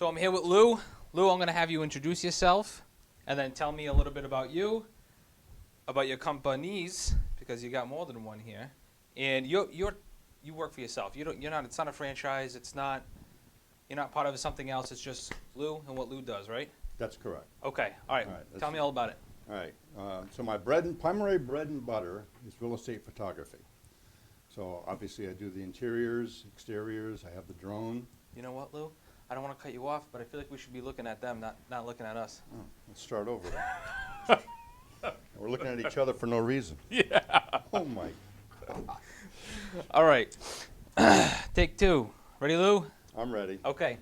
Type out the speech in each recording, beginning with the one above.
So I'm here with Lou. Lou, I'm going to have you introduce yourself and then tell me a little bit about you, about your companies, because you got more than one here. And you work for yourself. It's not a franchise. You're not part of something else. It's just Lou and what Lou does, right? That's correct. Okay. All right. Tell me all about it. All right. So my primary bread and butter is real estate photography. So obviously I do the interiors, exteriors. I have the drone. You know what, Lou? I don't want to cut you off, but I feel like we should be looking at them, not looking at us. Oh, let's start over. We're looking at each other for no reason. Yeah. Oh my God. All right. Take two. Ready, Lou? I'm ready. Okay.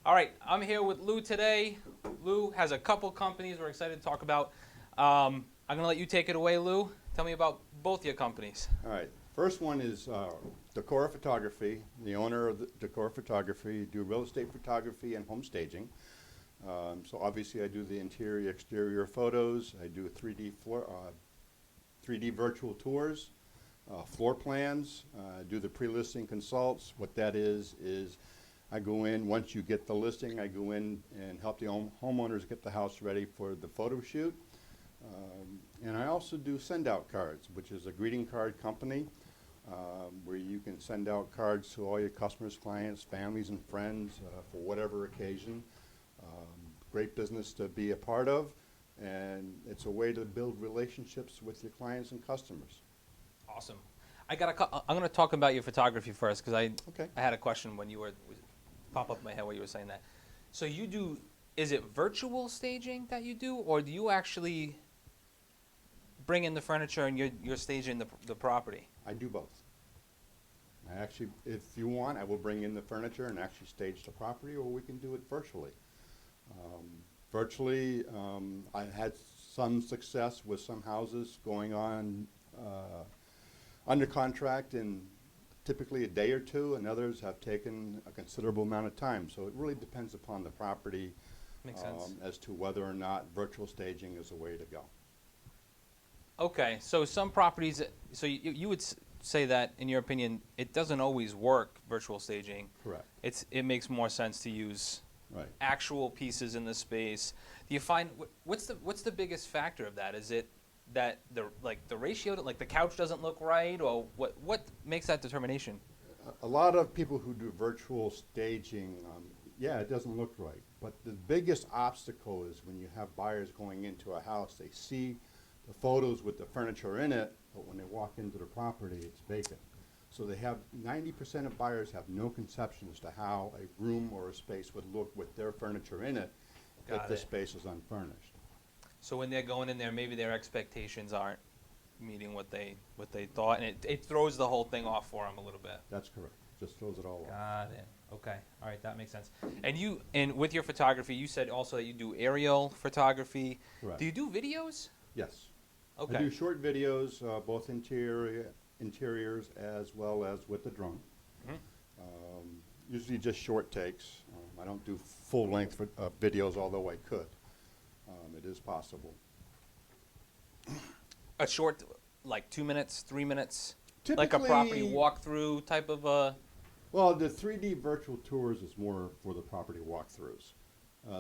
All right. I'm here with Lou today. Lou has a couple companies we're excited to talk about. I'm going to let you take it away, Lou. Tell me about both your companies. All right. First one is Decor Photography. The owner of the Decor Photography, do real estate photography and home staging. So obviously I do the interior, exterior photos. I do 3D virtual tours, floor plans. Do the pre-listing consults. What that is I go in, once you get the listing, I go in and help the homeowners get the house ready for the photo shoot. And I also do send-out cards, which is a greeting card company where you can send out cards to all your customers, clients, families, and friends for whatever occasion. Great business to be a part of, and it's a way to build relationships with your clients and customers. Awesome. I'm going to talk about your photography first because I had a question when you were pop up in my head while you were saying that. So you do, is it virtual staging that you do, or do you actually bring in the furniture and you're staging the property? I do both. I actually, if you want, I will bring in the furniture and actually stage the property, or we can do it virtually. Virtually, I had some success with some houses going on under contract in typically a day or two, and others have taken a considerable amount of time. So it really depends upon the property. Makes sense. As to whether or not virtual staging is a way to go. Okay, so some properties, so you would say that, in your opinion, it doesn't always work, virtual staging. Correct. It makes more sense to use actual pieces in the space. Do you find, what's the biggest factor of that? Is it that the ratio, like the couch doesn't look right, or what makes that determination? A lot of people who do virtual staging, yeah, it doesn't look right. But the biggest obstacle is when you have buyers going into a house, they see the photos with the furniture in it, but when they walk into the property, it's vacant. So they have 90% of buyers have no conception as to how a room or a space would look with their furniture in it if the space is unfurnished. So when they're going in there, maybe their expectations aren't meeting what they thought, and it throws the whole thing off for them a little bit. That's correct. Just throws it all off. Got it. Okay. All right. That makes sense. And with your photography, you said also that you do aerial photography. Correct. Do you do videos? Yes. Okay. I do short videos, both interiors as well as with the drone. Mm-hmm. Usually just short takes. I don't do full-length videos, although I could. It is possible. A short, like 2 minutes, 3 minutes, Typically, like a property walkthrough type of a. Well, the 3D virtual tours is more for the property walkthroughs.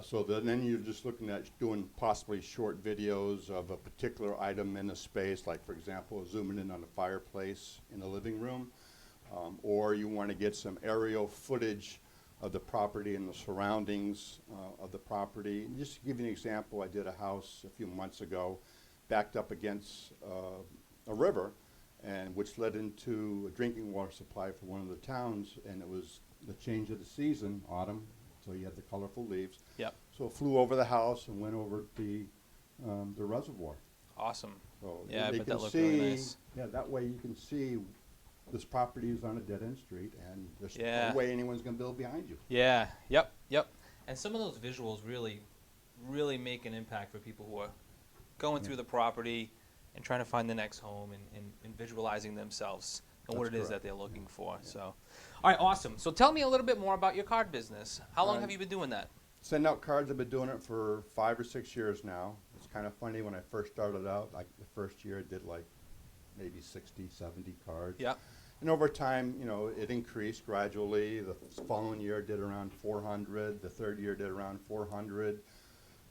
So then you're just looking at doing possibly short videos of a particular item in a space, like for example, zooming in on a fireplace in a living room, or you want to get some aerial footage of the property and the surroundings of the property. And just to give you an example, I did a house a few months ago, backed up against a river, and which led into a drinking water supply for one of the towns, and it was the change of the season, autumn, so you had the colorful leaves. Yep. So it flew over the house and went over the reservoir. Awesome. So Yeah, they but can that looked see, really nice. yeah, that way you can see this property is on a dead-end street, and there's Yeah. no way anyone's going to build behind you. Yeah. Yep. Yep. And some of those visuals really make an impact for people who are going through the property and trying to find the next home and visualizing themselves and what it is that they're looking for. Yeah. So, all right, awesome. So tell me a little bit more about your card business. How long have you been doing that? Send out cards. I've been doing it for 5 or 6 years now. It's kind of funny, when I first started out, like the first year I did like maybe 60, 70 cards. Yeah. And over time, you know, it increased gradually. The following year did around 400. The third year did around 400.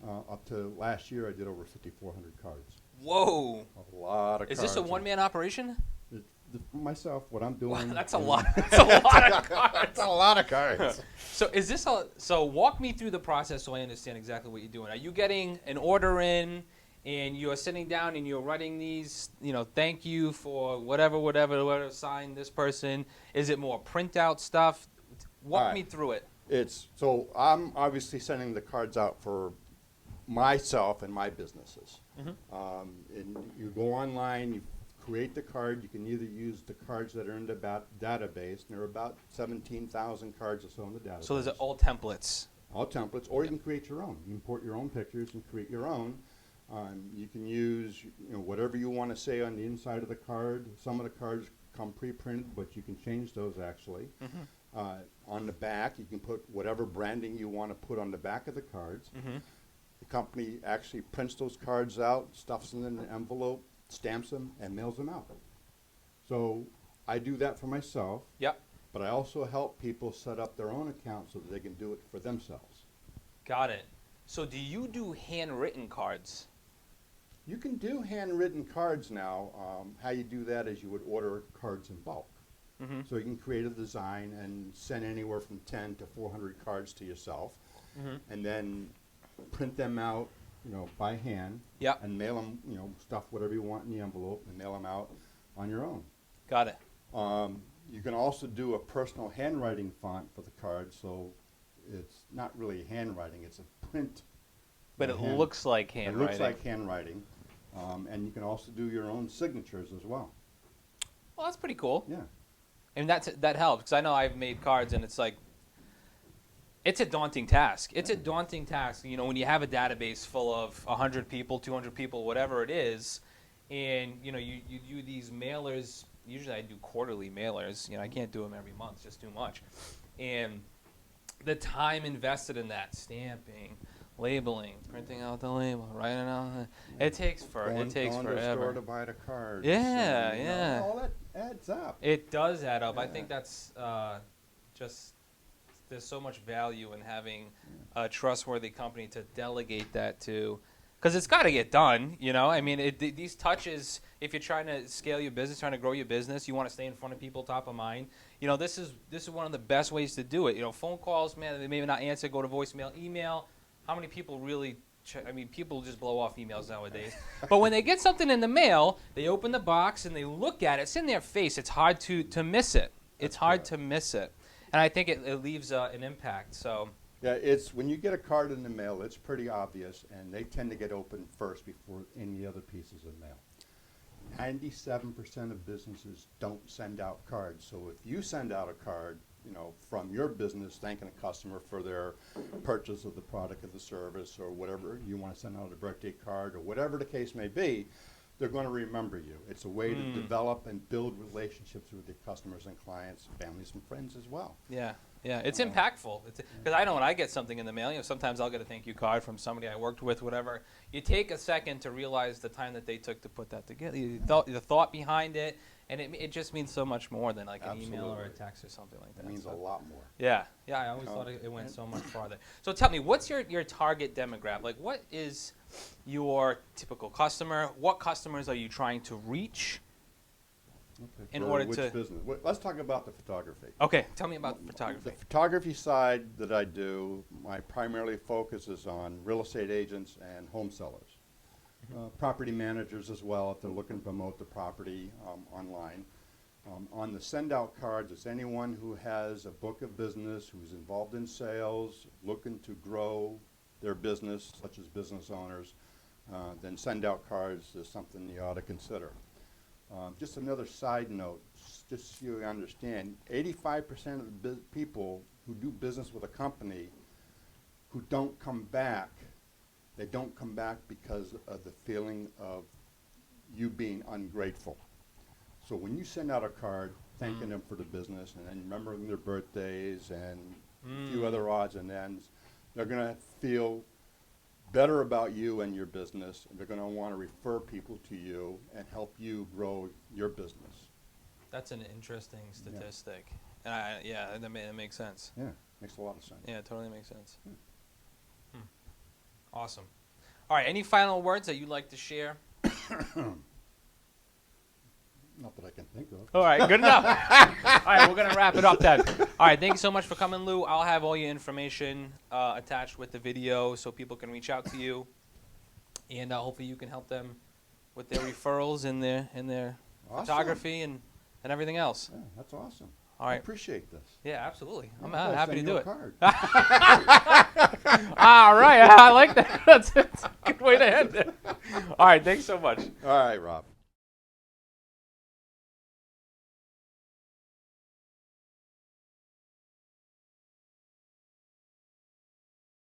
Up to last year, I did over 5,400 cards. Whoa. A lot of cards. Is this a one-man operation? Myself, what I'm doing. Wow, that's a lot. That's a lot of cards. That's a lot of cards. So is this so walk me through the process so I understand exactly what you're doing. Are you getting an order in and you're sitting down and you're writing these, you know, thank you for whatever, sign this person? Is it more printout stuff? Walk me through it. So I'm obviously sending the cards out for myself and my businesses. And you go online, you create the card. You can either use the cards that are in the database, and there are about 17,000 cards or so in the database. So those are all templates. All templates, or you can create your own. You import your own pictures and create your own. You can use whatever you want to say on the inside of the card. Some of the cards come pre-printed, but you can change those actually. On the back, you can put whatever branding you want to put on the back of the cards. The company actually prints those cards out, stuffs them in an envelope, stamps them, and mails them out. So I do that for myself. Yep. But I also help people set up their own account so that they can do it for themselves. Got it. So do you do handwritten cards? You can do handwritten cards now. How you do that is you would order cards in bulk. So you can create a design and send anywhere from 10 to 400 cards to yourself, and then print them out, by hand, and mail them, stuff whatever you want in the envelope and mail them out on your own. Got it. You can also do a personal handwriting font for the card, so it's not really handwriting, it's a print. But it looks like handwriting. It looks like handwriting. And you can also do your own signatures as well. Well, that's pretty cool. Yeah. And that helps, because I know I've made cards, and it's like, it's a daunting task. It's a daunting task, when you have a database full of 100 people, 200 people, whatever it is, and, you do these mailers. Usually I do quarterly mailers. I can't do them every month. It's just too much. And the time invested in that, stamping, labeling, printing out the label, writing out, it takes forever. Going to the store to buy the cards. Yeah, yeah. All that adds up. It does add up. Yeah. I think that's just, there's so much value in having a trustworthy company to delegate that to, because it's got to get done. I mean, these touches, if you're trying to scale your business, trying to grow your business, you want to stay in front of people, top of mind. This is one of the best ways to do it. Phone calls, man, they may not answer, go to voicemail, email. How many people really? People just blow off emails nowadays. But when they get something in the mail, they open the box and they look at it. It's in their face. It's hard to miss it. It's hard to miss it. And I think it leaves an impact. So yeah, it's when you get a card in the mail, it's pretty obvious, and they tend to get opened first before any other pieces of mail. 97% of businesses don't send out cards. So if you send out a card, from your business thanking a customer for their purchase of the product or the service or whatever, you want to send out a birthday card or whatever the case may be, they're going to remember you. It's a way to develop and build relationships with your customers and clients, families and friends as well. Yeah, it's impactful. Because I know when I get something in the mail, sometimes I'll get a thank you card from somebody I worked with, whatever. You take a second to realize the time that they took to put that together, the thought behind it, and it just means so much more than like an email or a text or something like that. It means a lot more. Yeah, I always thought it went so much farther. So tell me, what's your target demographic? Like, what is your typical customer? What customers are you trying to reach? Okay. In order which to business? Let's talk about the photography. Okay, tell me about photography. The photography side that I do, my primarily focus is on real estate agents and home sellers. Property managers as well, if they're looking to promote the property online. On the send-out cards, it's anyone who has a book of business, who's involved in sales, looking to grow their business, such as business owners, then send-out cards is something you ought to consider. Just another side note, just so you understand, 85% of the people who do business with a company who don't come back, they don't come back because of the feeling of you being ungrateful. So when you send out a card thanking them for the business and then remembering their birthdays and a few other odds and ends, they're going to feel better about you and your business, and they're going to want to refer people to you and help you grow your business. That's an interesting statistic. And that makes sense. Yeah, makes a lot of sense. Yeah, it totally makes sense. Awesome. All right, any final words that you'd like to share? Not that I can think of. All right, good enough. All right, we're going to wrap it up then. All right, thank you so much for coming, Lou. I'll have all your information attached with the video so people can reach out to you. And hopefully you can help them with their referrals and their Awesome. photography and everything else. Yeah, that's awesome. All I right. appreciate this. Yeah, absolutely. I'm I'll happy to send do you a it. card. All right, I like that. That's a good way to end it. All right, thanks so much. All right, Rob.